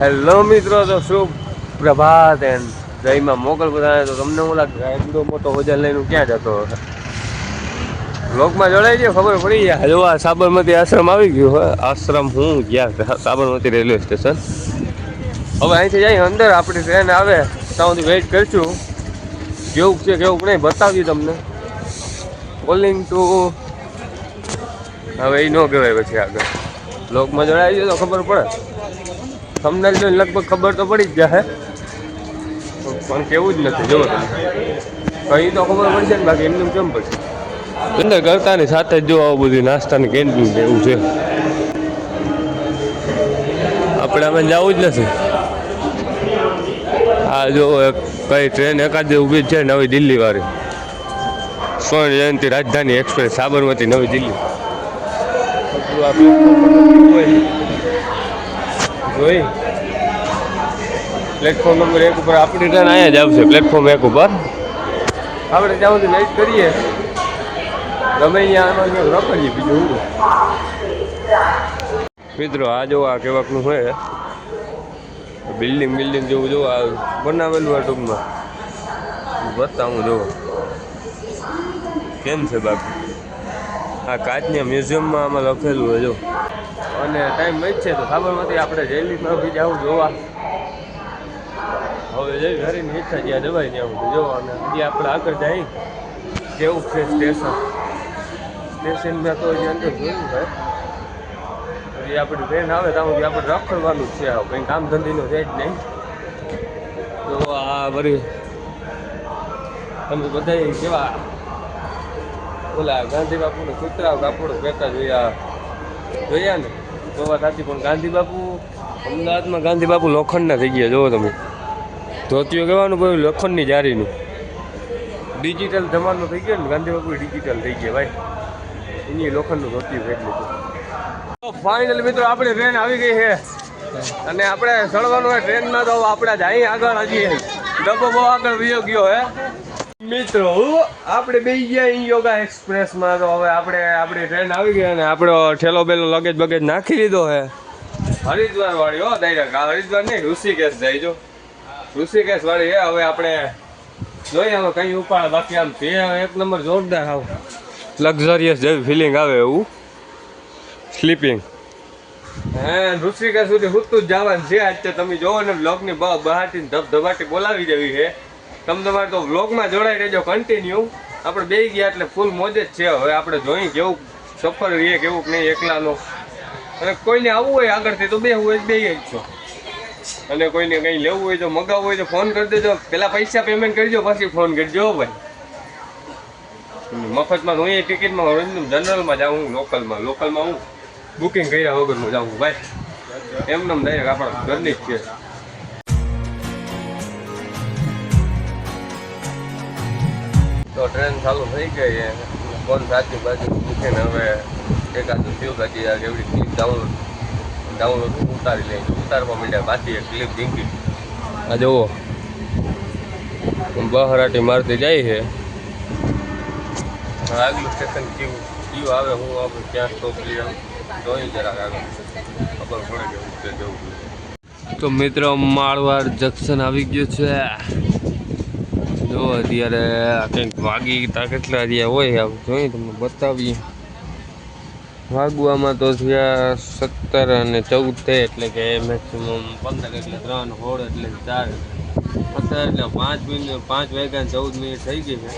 Hello મિત્રો, તો શુભ પ્રભાત and જયમાં મોકલ બધા. તો તમને હું લાગે એટલો મોટો હોજલ લઈને ક્યાં જતો હશે? લોકમાં જોડાઈ ગયો, ખબર પડી ગયા. જો આ સાબરમતી આશ્રમ આવી ગયું હોય. આશ્રમ હું ગયા સાબરમતી રેલવે સ્ટેશન. હવે અહીંથી જાય અંદર આપણી ટ્રેન આવે ત્યાં સુધી વેઇટ કરશું. કેવું છે કેવું નહીં બતાવ્યું તમને. કોલિંગ ટુ હવે એ ન કહેવાય પછી આગળ. લોકમાં જોડાઈ ગયો તો ખબર પડે. તમને લગભગ ખબર તો પડી જ જશે, પણ કેવું જ નથી. જો તમે કઈ તો ખબર પડશે ને, બાકી એમનું કેમ પડશે? અંદર કરતાની સાથે જ જો આવું બધું નાસ્તાની કેન્ટીન એવું છે. આપણે અમે જવું જ નથી. આ જો કઈ ટ્રેન એકાદ ઊભી છે નવી દિલ્હી વાળી, સ્વર્ણ જયંતિ રાજધાની એક્સપ્રેસ સાબરમતી નવી દિલ્હી. જોઈ પ્લેટફોર્મ નંબર 1 ઉપર આપણી ટ્રેન અહીંયા જ આવશે. પ્લેટફોર્મ 1 ઉપર આપણે ત્યાં સુધી વેઇટ કરીએ. ગમે અહીંયા રોકડીએ બીજું હું. મિત્રો આ જો આ કેવાકનું હોય બિલ્ડિંગ જેવું જો આ બનાવેલું આ ટૂંકમાં બતાવું જો કેમ છે. બાકી આ કાચની મ્યુઝિયમમાં આમાં લખેલું હોય જો. અને ટાઈમ વધશે તો સાબરમતી આપણે જયલીમાં બી જવું જોવા. હવે જઈ ઘરેની ઈચ્છા જ્યાં જવાય ત્યાં બધું જોવા. અને હજી આપણે આગળ જાય કેવું છે સ્ટેશનમાં તો હજી અંદર જોયું ભાઈ. હજી આપણી ટ્રેન આવે ત્યાં સુધી આપણે રખડવાનું જ છે. કંઈ કામ ધંધીનું છે જ નહીં. તો આ બધી તમે બધા કેવા ઓલા ગાંધી બાપુને કૂતરા કાપડ કહેતા જોયા ને તો વાત સાચી. પણ ગાંધી બાપુ અમદાવાદમાં ગાંધી બાપુ લોખંડના થઈ ગયા. જુઓ તમે ધોતીઓ કહેવાનું ભાઈ લોખંડની જારીનું. ડિજિટલ જમાનો થઈ ગયો ને, ગાંધી બાપુ ડિજિટલ થઈ ગયા ભાઈ. એની લોખંડનું ધોતી ફેંકલું હતું. તો ફાઇનલ મિત્રો આપણી ટ્રેન આવી ગઈ છે અને આપણે ચડવાનું હોય ટ્રેનમાં. તો આપણે જઈએ આગળ. હજી ડબ્બો બહુ આગળ વયો ગયો હે મિત્રો. આપણે બેસી ગયા યોગા એક્સપ્રેસમાં. તો હવે આપણે આપણી ટ્રેન આવી ગઈ અને આપણો ઠેલો બેલો લગેજ બગેજ નાખી લીધો છે હરિદ્વાર વાળી. હો ડાયરેક્ટ આ હરિદ્વાર નહીં, ઋષિકેશ જાય. જો ઋષિકેશ વાળી હે. હવે આપણે જોઈએ હવે કઈ ઉપાડ. બાકી આમ તે એક નંબર જોરદાર આવ લક્ઝરિયસ જેવી ફિલિંગ આવે એવું સ્લીપિંગ. હે ઋષિકેશ સુધી હુતું જ જવાનું છે આજ. તમે જોવો ને બ્લોગની બહારથી ધબધબાટી બોલાવી દેવી છે. તમારે તો વ્લોગમાં જોડાઈ રહેજો કન્ટિન્યુ. આપણે બે ગયા એટલે ફૂલ મોજ જ છે. હવે આપણે જોઈએ કેવું સફર રહીએ કેવું નહીં એકલાનો. અને કોઈને આવવું હોય આગળથી તો બે હોય બે જ છો. અને કોઈને કંઈ લેવું હોય તો મગાવવું હોય તો ફોન કરી દેજો. પહેલાં પૈસા પેમેન્ટ કરજો પછી ફોન કરજો ભાઈ. મફતમાં હું એ ટિકિટમાં જનરલમાં જાઉં, લોકલમાં હું બુકિંગ કર્યા વગરનું જાઉં ભાઈ. એમને ડાયરેક્ટ આપણા ઘરની જ છે. તો ટ્રેન ચાલુ થઈ ગઈ છે. ફોન સાચી બાજુ મૂકીને હવે એકાદું થયું બાકી એવડી ક્લિપ ડાઉનલોડ ઉતારી લઈ. ઉતારવા માંડ્યા પાછી એક ક્લિપ ઝીંકી. આ જુઓ બહરાટી મારતી જાય છે. આગલું સ્ટેશન કયું આવે હું આપણે ક્યાં સ્ટોપ લઈએ જોઈ જરાક આગળ ખબર પડે કે જવું. તો મિત્રો માળવાડ જંકશન આવી ગયું છે. જો અત્યારે કંઈક વાગી કેટલા રહ્યા હોય જોઈએ તમને બતાવીએ. વાગવામાં તો થયા 17 અને 14 થાય એટલે કે મેક્સિમમ 15 એટલે 3 16 એટલે 4 17 એટલે 5 મિનિટ 5 વાગ્યા 14 મિનિટ થઈ ગઈ છે.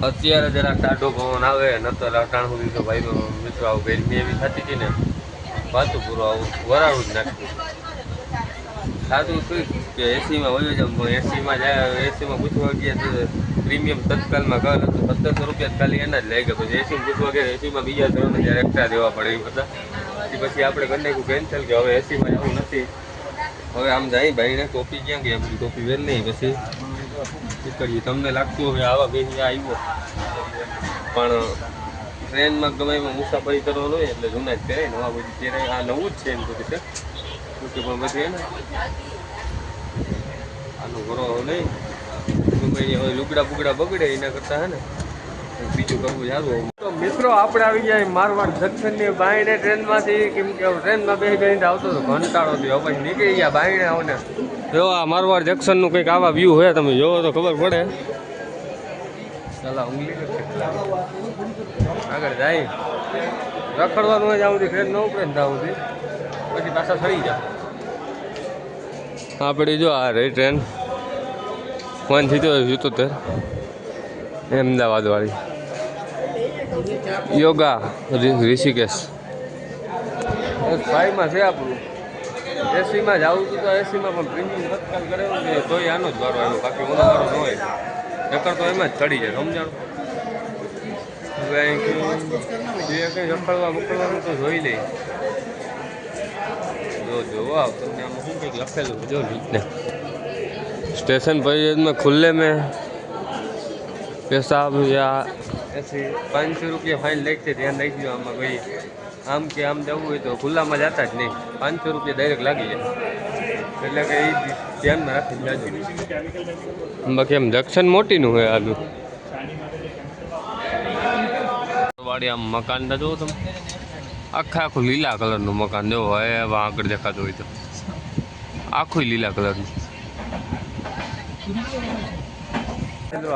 અત્યારે જરાક ટાઢો પવન આવે નતર અટાણ સુધી તો ભાઈ મિત્રો આવું ગરમી એવી થતી હતી ને પાછું પૂરું આવું વરાળું જ નાખ્યું. સારું શું કે એસીમાં હોય જ એસીમાં જાય. એસીમાં પૂછવા ગયા તો પ્રીમિયમ તત્કાલમાં ગયો તો 1700 રૂપિયા ખાલી એના જ લઈ ગયા. પછી એસીમાં પૂછવા ગયા એસીમાં બીજા 3000 એક્સ્ટ્રા દેવા પડે એ બધા. પછી આપણે કરી નાખ્યું કેન્સલ કે હવે એસીમાં જવું નથી. હવે આમ જાય ભાઈને ટોપી ક્યાં ગઈ આપણી ટોપી વેલ નહીં. પછી કરીએ તમને લાગતું હવે આવા બે આવ્યો પણ ટ્રેનમાં ગમે એમાં મુસાફરી કરવાનો હોય એટલે જૂના જ પહેરાય નવા બધી પહેરાય. આ નવું જ છે એમ તો કે પણ પછી ને આનો ઘરો નહીં હવે લુગડા બુગડા બગડે એના કરતાં હે ને બીજું કરવું સારું. મિત્રો આપણે આવી ગયા મારવાડ જંકશનની બાયણે ટ્રેનમાંથી, કેમ કે ટ્રેનમાં બેસી બેસીને આવતો હતો ઘંટાળો થયો, પછી નીકળી ગયા બાયણે આવને. જો આ મારવાડ જંકશનનું કંઈક આવા વ્યૂ હોય, તમે જોવો તો ખબર પડે. ચાલો ઊંઘલી આગળ જાય રખડવાનું હોય જ્યાં સુધી ટ્રેન ન ઉપડે ને ત્યાં સુધી, પછી પાછા ચડી જાય. આપણી જો આ રહી ટ્રેન 177 અમદાવાદ વાળી યોગા ઋષિકેશ. ફાઈવમાં છે આપણું. એસીમાં જવું હતું તો એસીમાં પણ પ્રીમિયમ તત્કાલ કરેલું છે, તોય આનો જ વારો આવ્યો, બાકી ઓનો વારો ન હોય. નકર તો એમાં જ ચડી જાય, સમજાણું. હવે અહીંથી જે કંઈ રખડવા મોકલવાનું તો જોઈ લઈ. જોવો આવ તમને આમાં શું કંઈક લખેલું જો રીતને स्टेशन पर में खुले में पेशाब या ऐसे 500 रुपया फाइन लगते, ध्यान रखिए. आम भाई आम के आम जવું હોય તો ખુલ્લામાં જતા જ નહીં, 500 रुपया ડાયરેક્ટ લાગી જાય. એટલે કે એ ધ્યાનમાં રાખીને જાજો. બાકી આમ જંકશન મોટીનું હોય આનું વાડી. આમ મકાન જો તમે આખું લીલા કલરનું મકાન જો હવે આગળ દેખાતું હોય તો આખું લીલા કલરનું.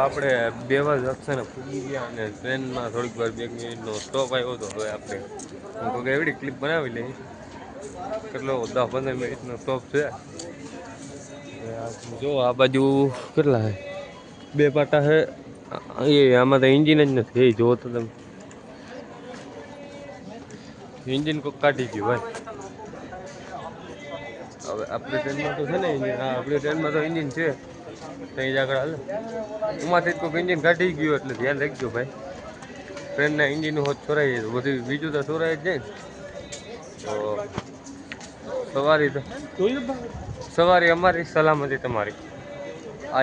આપણે બેવા જંકશન પૂગી ગયા અને ટ્રેનમાં થોડીક વાર 2 મિનિટનો સ્ટોપ આવ્યો હતો. હવે આપણે હું કહું એવડી ક્લિપ બનાવી લઈ. કેટલો 10-15 મિનિટનો સ્ટોપ છે. જો આ બાજુ કેટલા છે, 2 પાટા છે. એ આમાં તો એન્જિન જ નથી, એ જુઓ તો તમે એન્જિન કોક કાઢી ગયું ભાઈ. હવે આપણી ટ્રેનમાં તો છે ને એન્જિન, હા આપણી ટ્રેનમાં તો એન્જિન છે. ત્યાં જ આગળ હાલે એમાંથી કોઈક એન્જિન કાઢી ગયું, એટલે ધ્યાન રાખજો ભાઈ. ટ્રેનના એન્જિન હોત ચોરાઈ જાય, બધું બીજું તો ચોરાઈ જ જાય ને. તો સવારી અમારી, સલામતી તમારી.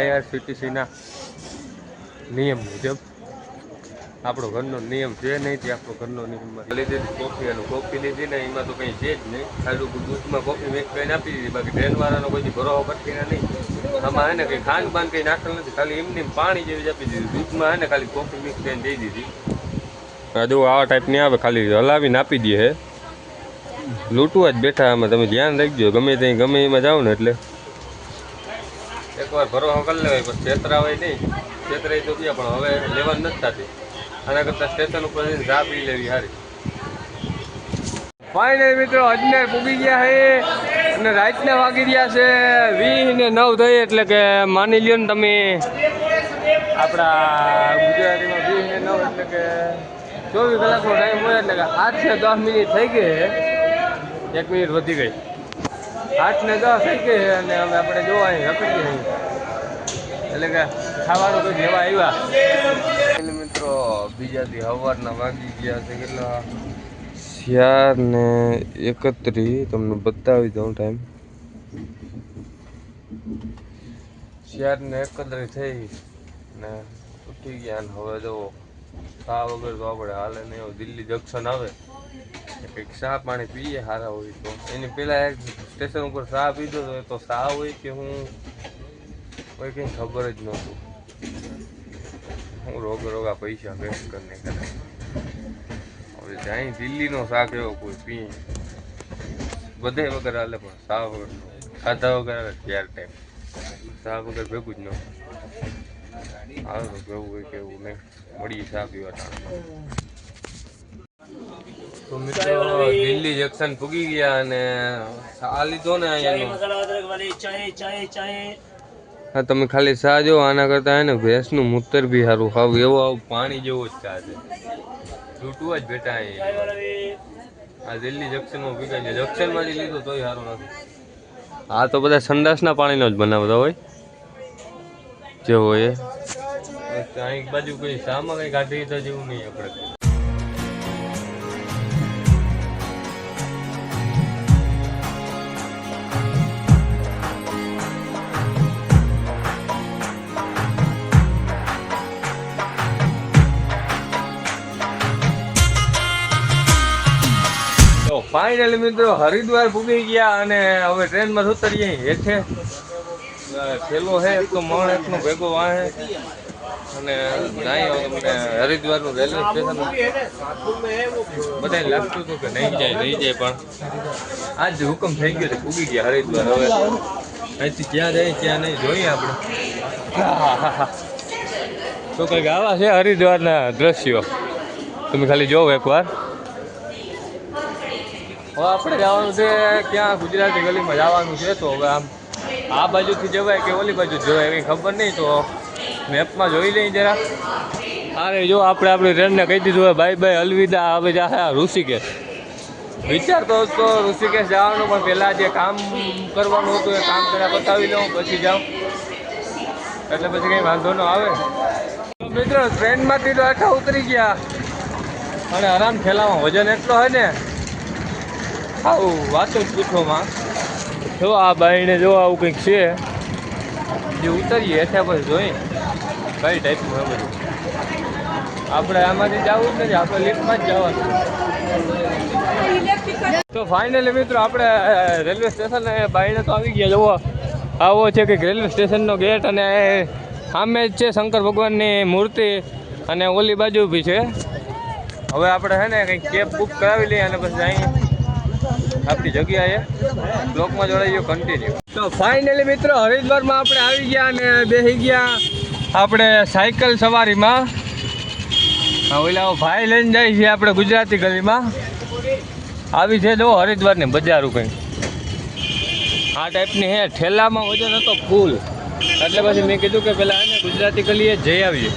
IRCTCના નિયમ મુજબ આપણો ઘરનો નિયમ છે નહીં, તે આપણો ઘરનો નિયમ લીધી કોફી અને કોફી લીધી ને એમાં તો કંઈ છે જ નહીં. ખાલી દૂધમાં કોફી મિક્સ કરીને આપી દીધી. બાકી ટ્રેનવાળાનો કોઈ ભરોહો કરતી નહીં. આમાં હે ને કંઈ ખાંડ બાંધ કંઈ નાખેલ નથી, ખાલી એમની પાણી જેવી જ આપી દીધી. દૂધમાં હે ને ખાલી કોફી મિક્સ કરીને દઈ દીધી. જો આવા ટાઈપની આવે, ખાલી હલાવીને આપી દે. હે લૂંટવા જ બેઠા. આમાં તમે ધ્યાન રાખજો, ગમે ત્યાં ગમે એમાં જાઓ ને એટલે એકવાર ભરોસો કરી લેવાય, પછી છેતરાવાય નહીં. છેતરાઈ તો ગયા પણ હવે લેવાની નથી થતી. આના કરતાં સ્ટેશન ઉપર જઈને ચા પી લેવી સારી. ફાઇનલ મિત્રો અજમેર પૂગી ગયા છે અને રાતના વાગી રહ્યા છે 20:09 થઈ. એટલે કે માની લ્યો ને તમે આપણા ગુજરાતીમાં 20:09 એટલે કે 24 કલાકનો ટાઈમ હોય. એટલે કે 8 ને 10 મિનિટ થઈ ગઈ છે, 1 મિનિટ વધી ગઈ. 8 ને 10 થઈ ગઈ છે અને હવે આપણે જોવા અહીં રખડીએ અહીં. એટલે કે ખાવાનું તો જેવા આવ્યા મિત્રો. બીજાથી સવારના વાગી ગયા છે કેટલા 4:31. તમને બતાવી દઉં ટાઈમ. 4:31 થઈ ને ઉઠી ગયા ને હવે જુઓ ચા વગર તો આપણે હાલે નહીં. દિલ્હી જંકશન આવે કંઈક ચા પાણી પીએ સારા હોય તો. એની પહેલાં એક સ્ટેશન ઉપર ચા પીધો તો એ તો ચા હોય કે હું કોઈ કંઈ ખબર જ નહોતું. હું રોગા પૈસા વેસ્ટ કરીને કરે. હવે જાય દિલ્હીનો શાક એવો કોઈ પી બધે વગર હાલે, પણ ચા વગર ખાધા વગર હાલે. ત્યાર ટાઈમ ચા વગર ભેગું જ ન આવે તો કેવું હોય કેવું નહીં. મળીએ ચા પીવા ટાણમાં. તો મિત્રો દિલ્હી જંકશન પૂગી ગયા અને આ લીધો ને અહીંયા. હા તમે ખાલી ચા જો, આના કરતાં હે ને ભેંસનું મૂતર બી સારું ખાવું. એવું આવું પાણી જેવો જ ચા છે. લૂંટવા જ બેઠા આ દિલ્હી જંકશનમાં પીગાય છે. જંકશનમાંથી લીધો તોય સારું નથી. હા તો બધા સંડાસના પાણીનો જ બનાવતા હોય જે હોય અહીં બાજુ કોઈ શામાં કંઈ કાઢી તો જેવું નહીં આપણે. ફાઇનલી મિત્રો હરિદ્વાર પૂગી ગયા અને હવે ટ્રેનમાં ઉતરીએ. હેઠે થેલો છે એક તો મણ એકનો ભેગો વાહે અને નહીં તમને હરિદ્વારનું રેલવે સ્ટેશન બધાને લાગતું હતું કે નહીં જાય પણ આજ હુકમ થઈ ગયો છે ઉગી ગયા હરિદ્વાર. હવે અહીંથી ક્યાં જાય ક્યાં નહીં જોઈએ આપણે. તો કંઈક આવા છે હરિદ્વારના દ્રશ્યો, તમે ખાલી જોવો એકવાર. હવે આપણે જવાનું છે ક્યાં ગુજરાતી ગલીમાં જવાનું છે. તો હવે આમ આ બાજુથી જવાય કે ઓલી બાજુ જવાય કંઈ ખબર નહીં, તો મેપમાં જોઈ લઈએ જરા. અરે જો આપણે આપણી ટ્રેનને કહી દીધું હોય બાય બાય અલવિદા. હવે જાય ઋષિકેશ. વિચારતો હતો ઋષિકેશ જવાનું, પણ પહેલાં જે કામ કરવાનું હતું એ કામ પહેલાં બતાવી લઉં પછી જાઉં, એટલે પછી કંઈ વાંધો ન આવે. મિત્રો ટ્રેનમાંથી તો આખા ઉતરી ગયા અને આરામ થેલામાં વજન એટલો હોય ને આવું વાતો જ પૂછવામાં. જો આ બાઈને જો આવું કંઈક છે જે ઉતરીએ એટલે પછી જોઈ કઈ ટાઈપનું હોય બધું. આપણે આમાંથી જવું જ નથી, આપણે લિફ્ટમાં જ જવાનું. તો ફાઇનલી મિત્રો આપણે રેલવે સ્ટેશન બાઈને તો આવી ગયા. જુઓ આવો છે કે રેલવે સ્ટેશનનો ગેટ, અને સામે જ છે શંકર ભગવાનની મૂર્તિ, અને ઓલી બાજુ બી છે. હવે આપણે છે ને કંઈક કેબ બુક કરાવી લઈએ અને પછી અહીં આપણી જગ્યાએ બ્લોકમાં જોડાઈ ગયો કન્ટિન્યુ. તો ફાઇનલી મિત્રો હરિદ્વારમાં આપણે આવી ગયા અને બેસી ગયા આપણે સાયકલ સવારીમાં. ઓલા ભાઈ લઈને જાય છે આપણે ગુજરાતી ગલીમાં. આવી છે જો હરિદ્વારની બજારું કંઈક આ ટાઈપની હે. ઠેલામાં વજન હતો ફૂલ, એટલે પછી મેં કીધું કે પેલા એને ગુજરાતી ગલીએ જઈ આવીએ.